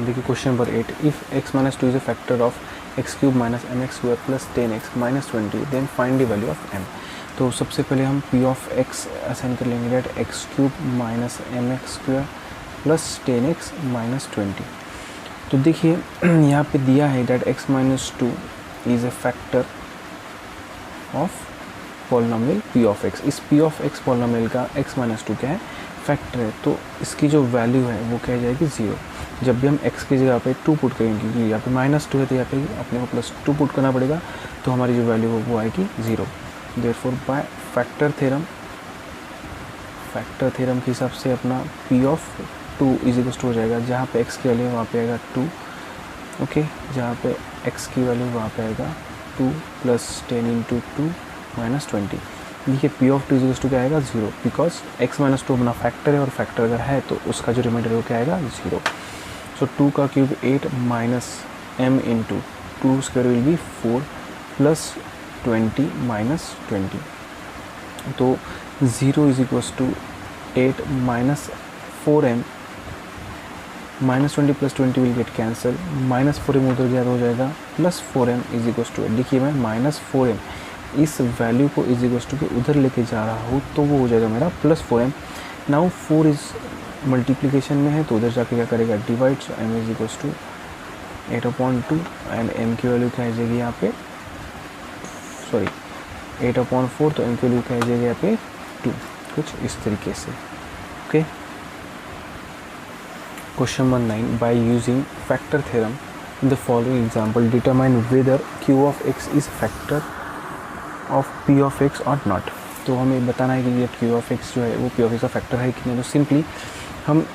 देखिए question number 8. If x minus 2 is a factor of x cube minus mx square plus 10x minus 20 then find the value of m. तो सबसे पहले हम p of x assign कर लेंगे that x cube minus m x square plus 10x minus 20. तो देखिए यहाँ पे दिया है that x minus 2 is a factor of polynomial p of x. इस p ऑफ x पॉलिनोमियल का x माइनस 2 क्या है, फैक्टर है. तो इसकी जो वैल्यू है वो क्या जाएगी 0. जब भी हम x की जगह पे 2 पुट करेंगे, क्योंकि यहाँ पे -2 है तो यहाँ पे अपने को +2 पुट करना पड़ेगा, तो हमारी जो वैल्यू है वो आएगी 0. देयरफॉर बाय फैक्टर थ्योरम के हिसाब से अपना p of 2 is equal to हो जाएगा, जहाँ पे x की वैल्यू है वहाँ पे आएगा 2. ओके, जहाँ पे x की वैल्यू वहाँ पे आएगा 2 प्लस 10 इंटू 2 माइनस 20. देखिए पी ऑफ 2 इज टू क्या आएगा 0, बिकॉज x माइनस 2 अपना फैक्टर है और फैक्टर अगर है तो उसका जो रिमाइंडर है वो क्या आएगा 0. सो 2 का cube 8 minus m into 2 square will be 4 plus 20 minus 20. तो 0 is equals to 8 minus 4m minus 20 plus 20 will get cancel, minus 4m उधर गया तो हो जाएगा plus 4m is equals to 8. देखिए मैं माइनस 4m इस वैल्यू को इज इक्वल्स टू के उधर लेके जा रहा हूँ तो वो हो जाएगा मेरा plus 4m. Now 4 is multiplication में है तो उधर जाके क्या करेगा divide. So m is equals to 8/2 and m की वैल्यू क्या आ जाएगी यहाँ पे, सॉरी 8/4, तो m की वैल्यू क्या आ जाएगी यहाँ पे 2. कुछ इस तरीके से. Okay, question number 9. By using factor theorem in the following example determine whether q of x is factor of p of x और नॉट. तो हमें बताना है कि ये q ऑफ x जो है वो p ऑफ x का फैक्टर है कि नहीं. तो सिंपली हम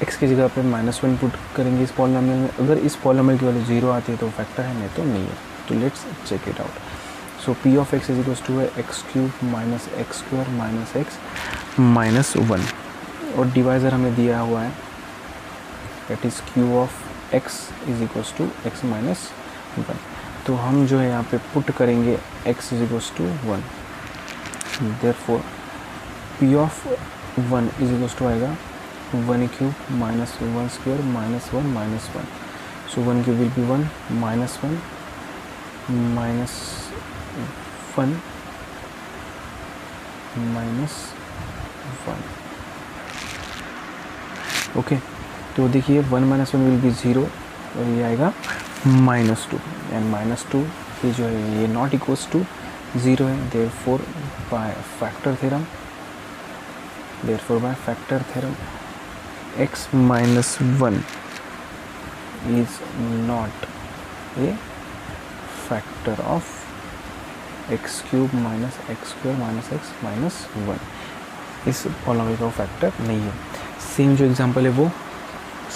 x की जगह पे -1 पुट करेंगे इस पॉलिनोमियल में. अगर इस पॉलिनोमियल की वैल्यू 0 आती है तो फैक्टर है, नहीं तो नहीं है. तो let's check it out. So p of x is equals to है x cube minus x square minus x minus 1, और डिवाइज़र हमें दिया हुआ है that is q of x is equals to x minus 1. तो हम जो है यहाँ पे पुट करेंगे x is equals to 1. Therefore p of 1 is equals to आएगा 1 cube minus 1 square minus 1 minus 1. So 1 cube will be 1 minus 1 minus 1 minus 1. Okay, तो देखिए 1 माइनस 1 विल बी 0 और ये आएगा -2 एंड -2 ये जो है ये नॉट इक्वल्स टू 0 है. Therefore by factor theorem x minus 1 is not a factor of x cube minus x square minus x minus 1. इस पॉलिनोमियल का फैक्टर नहीं है. सेम जो एग्जांपल है वो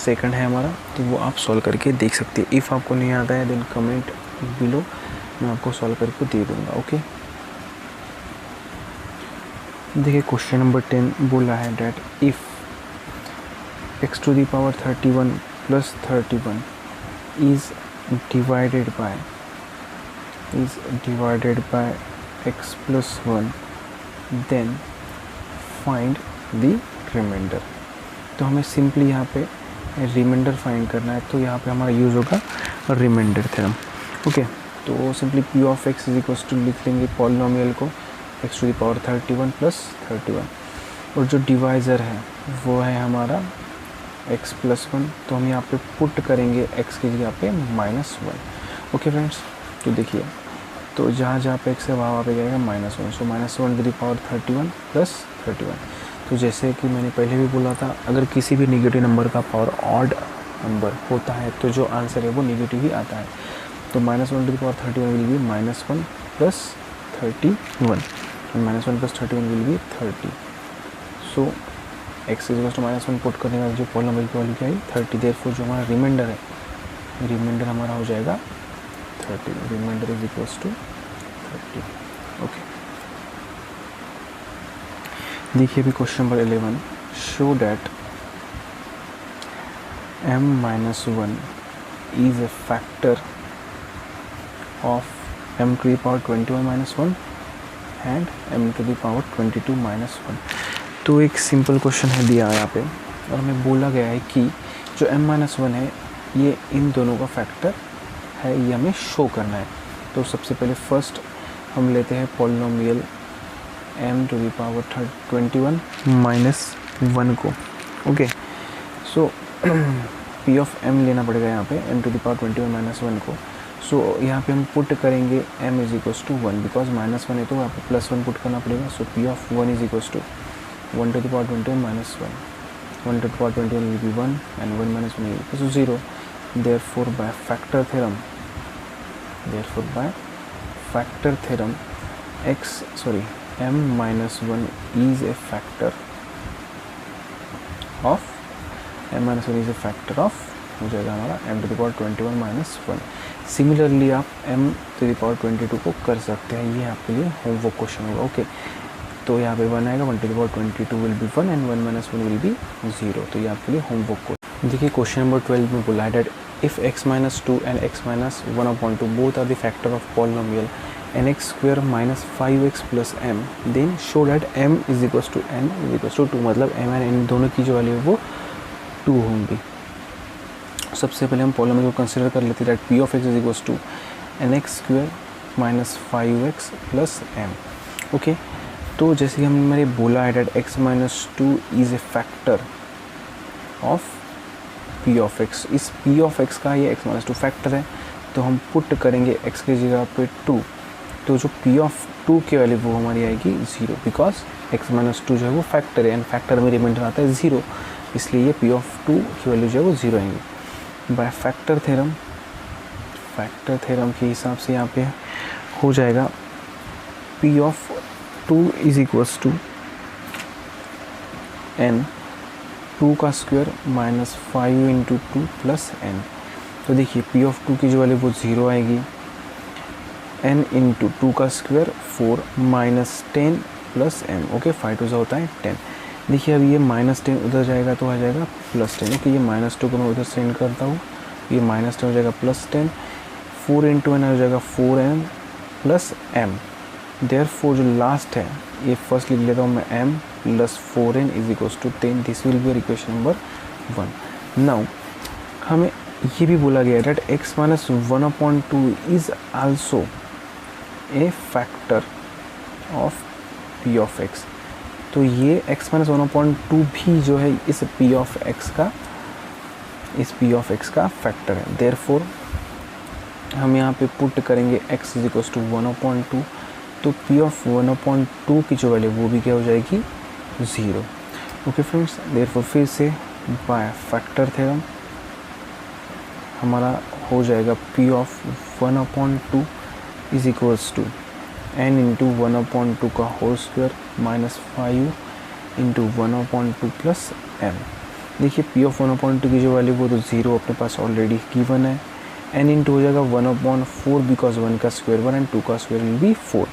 सेकंड है हमारा, तो वो आप सॉल्व करके देख सकते हैं. इफ़ आपको नहीं आता है देन कमेंट बिलो, मैं आपको सॉल्व करके दे दूँगा. ओके, देखिए क्वेश्चन नंबर 10 बोला है that if x to the power 31 plus 31 is divided by x plus 1 then find the remainder. तो हमें सिंपली यहाँ पे रिमाइंडर फाइंड करना है, तो यहाँ पे हमारा यूज़ होगा रिमाइंडर थ्योरम. ओके, तो simply p of x is equals to लिख लेंगे पॉलिनोमियल को x to the power 31 plus 31, और जो डिवाइज़र है वो है हमारा x प्लस 1, तो हम यहाँ पे पुट करेंगे x की जगह पे -1. ओके फ्रेंड्स, तो देखिए तो जहाँ पे x है वहाँ पे जाएगा -1. So -1 to the power 31 plus 31. तो जैसे कि मैंने पहले भी बोला था, अगर किसी भी नेगेटिव नंबर का पावर ऑड नंबर होता है तो जो आंसर है वो नेगेटिव ही आता है। तो -1/31 will be -1 + 31 and -1 + 31 will be 30। So x = -1 put करने का जो पॉलिनोमियल की वैल्यू क्या है 30। देयरफॉर जो हमारा रिमाइंडर है, रिमाइंडर हमारा हो जाएगा 30। Remainder is equals to 30। Okay, देखिए अभी question number 11, show that m-1 is a factor of m⁻21 and m⁻22 तो एक सिंपल क्वेश्चन है दिया है यहाँ पे और हमें बोला गया है कि जो m-1 है ये इन दोनों का फैक्टर है, ये हमें शो करना है। तो सबसे पहले फर्स्ट हम लेते हैं पॉलिनोमियल m⁻21 - 1 को। Okay, so p of m लेना पड़ेगा यहाँ पे m⁻21 - 1 को। सो यहाँ पे हम पुट करेंगे m = 1 बिकॉज -1 है तो यहाँ पे +1 पुट करना पड़ेगा। सो p of 1 = 1⁻21 - 1। 1⁻21 will be 1 and 1 - 1 will be 0। therefore by factor theorem m-1 is a factor of हो जाएगा हमारा m⁻21 - 1। सिमिलरली आप m⁻22 को कर सकते हैं, ये आपके लिए होमवर्क क्वेश्चन होगा। ओके, तो यहाँ पे 1 आएगा, 1⁻22 will be 1 and 1 - 1 will be 0। तो ये आपके लिए होमवर्क क्वेश्चन। देखिए क्वेश्चन नंबर 12 में बोला है that if x-2 and x-1/2 both are the factor of polynomial nx² - 5x + m then show that m = n = 2। मतलब m एंड n दोनों की जो वैल्यू है वो 2 होंगी। सबसे पहले हम पॉलिनोमियल को कंसिडर कर लेते हैं, p of x = nx² - 5x + m। Okay, तो जैसे कि हमने बोला है that x-2 is a factor of p of x। इस p of x का ये x-2 फैक्टर है तो हम पुट करेंगे x की जगह पे 2। तो जो p of 2 की वैल्यू वो हमारी आएगी 0 बिकॉज x-2 जो है वो फैक्टर है एंड फैक्टर में रिमाइंडर आता है 0, इसलिए ये p of 2 की वैल्यू जो है वो 0 आएंगी। बाय फैक्टर थ्योरम के हिसाब से यहाँ पे हो जाएगा p of 2 = n 2 का स्क्वायर -5 × 2 + n। तो देखिए p of 2 की जो वैल्यू वो 0 आएगी, n × 2 का स्क्वायर 4 -10 + m। ओके, 5 2 होता है 10। देखिए अब ये -10 उधर जाएगा तो आ जाएगा +10। ओके, ये -2 को मैं उधर सेंड करता हूँ, ये -10 हो जाएगा +10। 4 × n हो जाएगा 4n + m। देयरफॉर जो लास्ट है ये फर्स्ट लिख लेता हूँ मैं m + 4n = 10। This will be equation number 1। Now हमें ये भी बोला गया है that x-1/2 is also a factor of p of x। तो ये x-1/2 भी जो है इस p of x का फैक्टर है। देयरफॉर हम यहाँ पे पुट करेंगे x = 1/2। तो p of 1/2 की जो वैल्यू वो भी क्या हो जाएगी 0। ओके फ्रेंड्स, देयरफॉर फिर से बाय फैक्टर थ्योरम हमारा हो जाएगा p of 1/2 = n × 1/2 का होल स्क्वायर -5 × 1/2 + m। देखिए p of 1/2 की जो वैल्यू वो तो 0 अपने पास ऑलरेडी गिवन है। n इंटू हो जाएगा 1/4 बिकॉज 1 का स्क्वायर 1 एंड 2 का स्क्वायर विल बी 4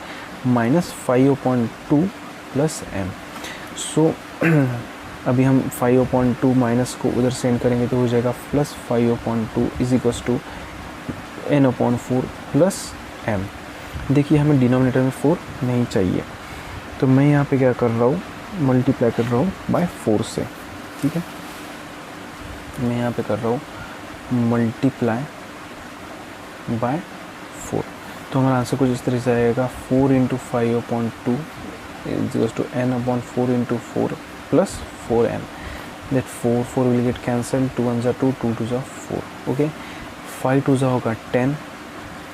-5/2 + m। सो अभी हम 5/2 माइनस को उधर सेंड करेंगे तो हो जाएगा +5/2 = n/4 + m। देखिए हमें डिनोमिनेटर में 4 नहीं चाहिए तो मैं यहाँ पे क्या कर रहा हूँ, मल्टीप्लाई कर रहा हूँ बाय 4 से। ठीक है, मैं यहाँ पे कर रहा हूँ मल्टीप्लाई बाय 4। तो हमारा आंसर कुछ इस तरह से आएगा 4 × 5/2 = n/4 × 4 + 4m। that 4 will get cancelled, 2 1 2, 2 2 4। Okay, 5 2 होगा 10,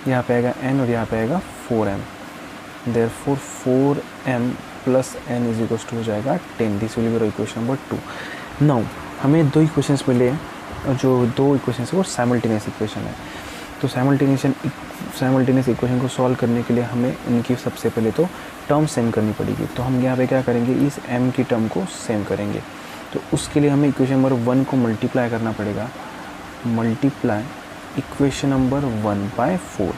यहाँ पे आएगा n और यहाँ पे आएगा 4m। therefore 4m + n = हो जाएगा 10। This will be equation number 2। Now हमें दो इक्वेशंस मिले हैं जो दो इक्वेशन है वो साइमल्टेनियस इक्वेशन है। तो साइमल्टेनियस इक्वेशन को सॉल्व करने के लिए हमें इनकी सबसे पहले तो टर्म सेम करनी पड़ेगी। तो हम यहाँ पे क्या करेंगे, इस m की टर्म को सेम करेंगे। तो उसके लिए हमें इक्वेशन नंबर 1 को मल्टीप्लाई करना पड़ेगा, multiply equation number 1 by 4।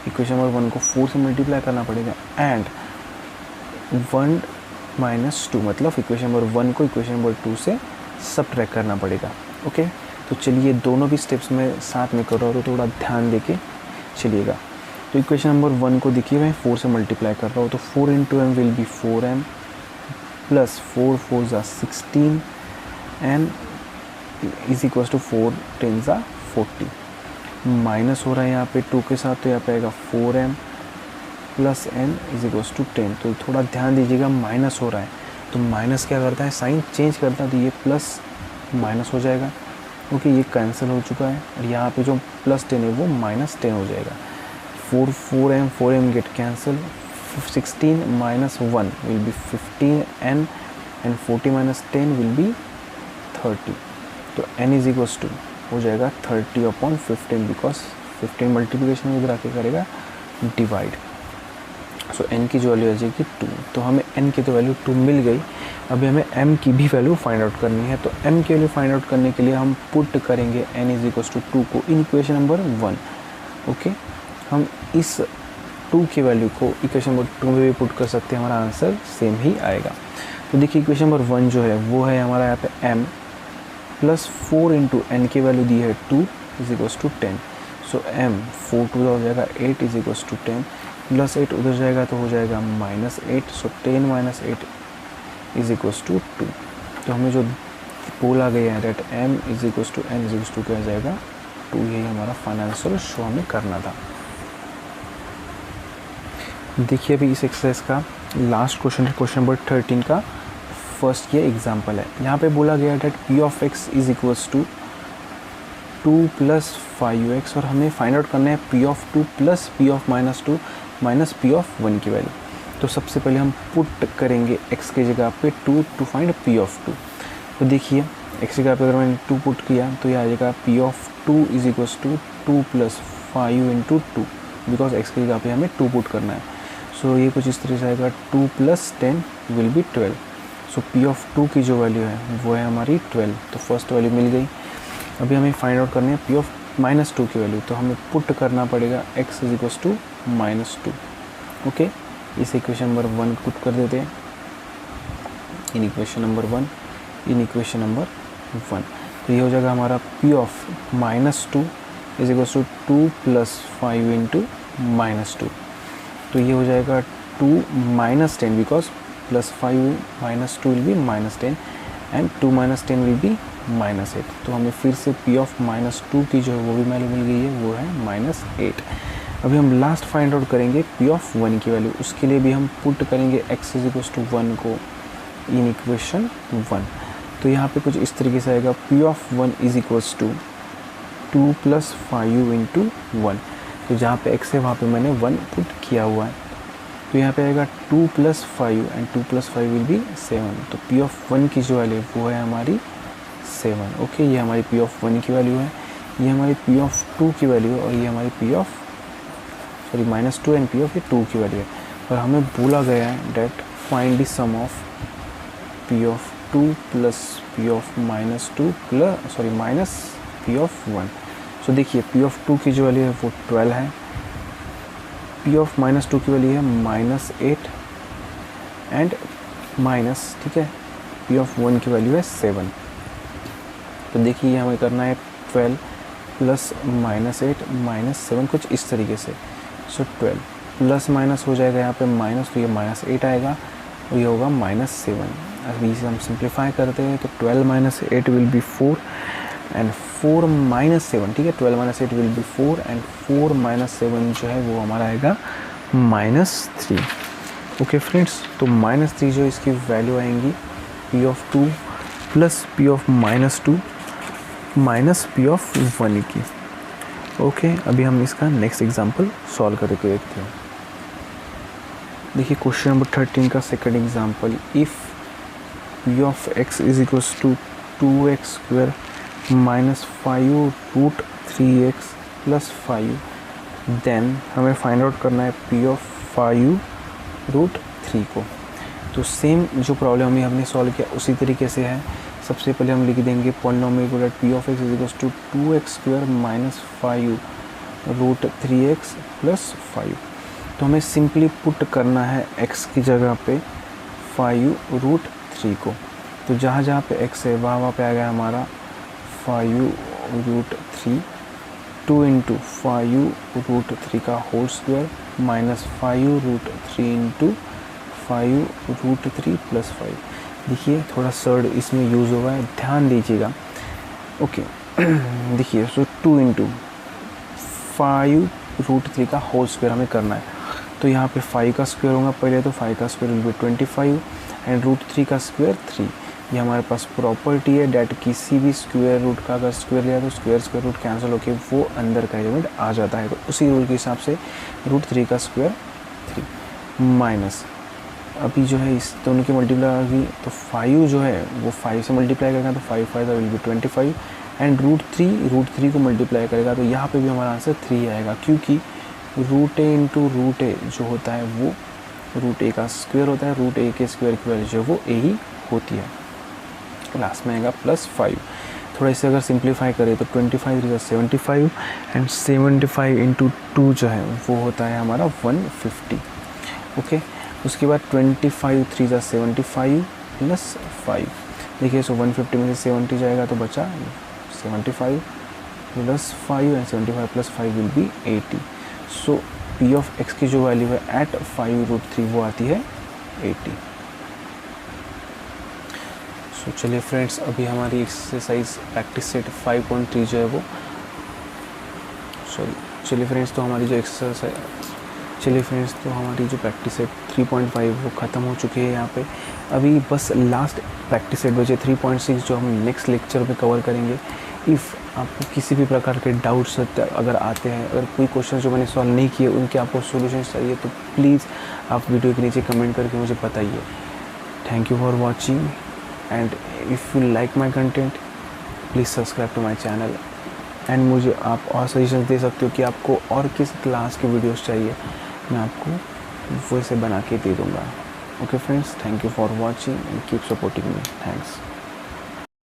Equation number 1 को 4 से मल्टीप्लाई करना पड़ेगा एंड 1 माइनस 2, मतलब इक्वेशन नंबर 1 को इक्वेशन नंबर 2 से सबट्रैक्ट करना पड़ेगा। ओके, तो चलिए दोनों भी स्टेप्स में साथ में कर रहा हूँ, तो थोड़ा ध्यान देके चलिएगा। तो इक्वेशन नंबर 1 को देखिए मैं 4 से मल्टीप्लाई कर रहा हूँ, तो 4 into m will be 4m plus 4 4 ज़ा 16 एन इज इक्वल टू 4 10 ज़ा 40। माइनस हो रहा है यहाँ पे 2 के साथ, तो यहाँ पे आएगा 4m plus n is equal to 10। तो थोड़ा ध्यान दीजिएगा, माइनस हो रहा है तो माइनस क्या करता है, साइन चेंज करता है, तो ये प्लस माइनस हो जाएगा। ओके, ये कैंसिल हो चुका है और यहाँ पे जो प्लस 10 है वो माइनस 10 हो जाएगा। 4m get cancel, 16 minus 1 will B 15n and 40 minus 10 will B 30। तो n इज इक्वल टू हो जाएगा 30/15, बिकॉज 15 मल्टीप्लिकेशन इधर आके करेगा डिवाइड। सो n की जो वैल्यू आ जाएगी 2। तो हमें n की तो वैल्यू 2 मिल गई। अभी हमें m की भी वैल्यू फाइंड आउट करनी है। तो m की वैल्यू फाइंड आउट करने के लिए हम पुट करेंगे n इज इक्वल टू 2 को इन इक्वेशन नंबर 1। ओके, हम इस 2 की वैल्यू को इक्वेशन नंबर 2 में भी पुट कर सकते हैं, हमारा आंसर सेम ही आएगा। तो देखिए इक्वेशन नंबर 1 जो है वो है हमारा यहाँ पे m प्लस 4 इंटू n की वैल्यू दी है 2 is equal to 10। So m 4 2 हो जाएगा 8 इज इक्वल टू 10, प्लस 8 उधर जाएगा तो हो जाएगा minus 8। So 10 minus 8 is equals to 2। तो हमें जो बोला गया है that m is equals to n is equals to क्या जाएगा 2। यही हमारा फाइनल आंसर शो हमें करना था। देखिए अभी इस एक्सरसाइज का लास्ट क्वेश्चन है, क्वेश्चन नंबर 13 का फर्स्ट ये एग्जाम्पल है। यहाँ पे बोला गया that p of x is equals to 2 plus 5x और हमें फाइंड आउट करना है p of 2 plus p of minus 2 minus p of 1 की वैल्यू। तो सबसे पहले हम पुट करेंगे x की जगह पे 2 टू फाइंड p ऑफ 2। तो देखिए x की जगह पे अगर मैंने 2 पुट किया तो ये आ जाएगा p of 2 is equals to 2 plus 5 into 2, because x की जगह पे हमें 2 पुट करना है। सो ये कुछ इस तरह से आएगा 2 plus 10 will be 12। So p of 2 की जो वैल्यू है वो है हमारी 12। तो फर्स्ट वैल्यू मिल गई। अभी हमें फाइंड आउट करनी है p ऑफ माइनस 2 की वैल्यू। तो हमें पुट करना पड़ेगा x is equals to minus 2। Okay, इस इक्वेशन नंबर 1 पुट कर देते हैं in equation number 1, in equation number 1। तो ये हो जाएगा हमारा p of minus 2 is equals to 2 plus 5 into minus 2। तो ये हो जाएगा 2 minus 10, because plus 5 minus 2 will be minus 10 and 2 minus 10 will be minus 8। तो हमें फिर से p ऑफ माइनस 2 की जो है वो भी वैल्यू मिल गई है, वो है माइनस 8। अभी हम लास्ट फाइंड आउट करेंगे p ऑफ 1 की वैल्यू। उसके लिए भी हम पुट करेंगे x इज इक्वल्स टू 1 को इन इक्वेशन 1। तो यहाँ पे कुछ इस तरीके से आएगा p of 1 is equals to 2 plus 5 into 1। तो जहाँ पे x है वहाँ पे मैंने 1 पुट किया हुआ है। तो यहाँ पे आएगा 2 plus 5 and 2 plus 5 will be 7। तो p ऑफ 1 की जो वैल्यू वो है हमारी 7। ओके, ये हमारी p ऑफ 1 की वैल्यू है, ये हमारी p ऑफ 2 की वैल्यू है और ये हमारी p of minus 2 and p of 2 की वैल्यू है। और हमें बोला गया है that find the sum of p of 2 plus p of minus 2 plus minus p of 1। So देखिए p ऑफ 2 की जो वैल्यू है वो 12 है, p ऑफ माइनस 2 की वैल्यू है माइनस 8 एंड माइनस, ठीक है, p ऑफ 1 की वैल्यू है 7। तो देखिए हमें करना है 12 प्लस माइनस 8 माइनस 7, कुछ इस तरीके से। सो 12 प्लस माइनस हो जाएगा यहाँ पे माइनस, तो ये माइनस 8 आएगा और ये होगा माइनस 7। अभी इसे हम सिंप्लीफाई करते हैं तो 12 minus 8 will be 4 and 4 minus 7, ठीक है, 12 minus 8 will be 4 and 4 minus 7 जो है वो हमारा आएगा माइनस 3। ओके फ्रेंड्स, तो माइनस 3 जो इसकी वैल्यू आएंगी p of 2 plus p of minus 2 minus p of 1 की। ओके, अभी हम इसका नेक्स्ट एग्जांपल सॉल्व करके देखते हैं। देखिए क्वेश्चन नंबर 13 का second example, if p of x is equals to 2x square -5√3x + 5। Then हमें फाइंड आउट करना है P of 5√3 को। तो सेम जो प्रॉब्लम हमने सॉल्व किया उसी तरीके से है। सबसे पहले हम लिख देंगे पॉलिनोमियल को P of x = 2x² - 5√3x + 5। तो हमें सिंपली पुट करना है x की जगह पे 5√3 को। तो जहाँ जहाँ पे x है वहाँ पे आ गया हमारा 5√3, 2 × 5√3 का होल स्क्वायर -5√3 × 5√3 + 5। देखिए थोड़ा सर्ड इसमें यूज़ हुआ है, ध्यान दीजिएगा। ओके देखिए, सो 2 × 5√3 का होल स्क्वायर हमें करना है। तो यहाँ पे 5 का स्क्वायर होगा पहले, तो 5 का स्क्वायर विल बी 25 एंड √3 का स्क्वायर 3। ये हमारे पास प्रॉपर्टी है डैट किसी भी स्क्वायर रूट का अगर स्क्वायर लिया तो स्क्वायर रूट कैंसिल होकर वो अंदर का एलिमेंट आ जाता है। तो उसी रूल के हिसाब से √3 का स्क्वायर 3 माइनस, अभी जो है इस दोनों की मल्टीप्लाई होगी तो 5 जो है वो 5 से मल्टीप्लाई करेगा तो 5 5 विल बी 25 एंड √3 को मल्टीप्लाई करेगा तो यहाँ पे भी हमारा आंसर 3 आएगा, क्योंकि √a × √a जो होता है वो √a का स्क्वायर होता है। √a के स्क्वायर की वैल्यू जो है वो a ही होती है। लास्ट में आएगा +5। थोड़ा इसे अगर सिंप्लीफाई करें तो 25 × 75 एंड 75 × 2 जो है वो होता है हमारा 150। ओके, उसके बाद 25 × 3 = 75 + 5। देखिए सो 150 में से 70 जाएगा तो बचा 75 + 5 and 75 + 5 will be 80। So P of x की जो वैल्यू है एट 5√3 वो आती है 80। सो चलिए फ्रेंड्स, अभी हमारी एक्सरसाइज प्रैक्टिस सेट 5.3 जो है वो चलिए फ्रेंड्स तो हमारी जो प्रैक्टिस सेट 3.5 वो ख़त्म हो चुकी है। यहाँ पे अभी बस लास्ट प्रैक्टिस सेट बचे 3.6 जो हम नेक्स्ट लेक्चर में कवर करेंगे। इफ़ आपको किसी भी प्रकार के डाउट्स अगर आते हैं, अगर कोई क्वेश्चन जो मैंने सॉल्व नहीं किए उनके आपको सॉल्यूशन चाहिए तो प्लीज़ आप वीडियो के नीचे कमेंट करके मुझे बताइए। Thank you for watching and if you like my content please subscribe to my channel and मुझे आप और सजेशन दे सकते हो कि आपको और किस क्लास के वीडियोस चाहिए, मैं आपको वैसे बना के दे दूँगा। Okay friends, thank you for watching and keep supporting me. Thanks.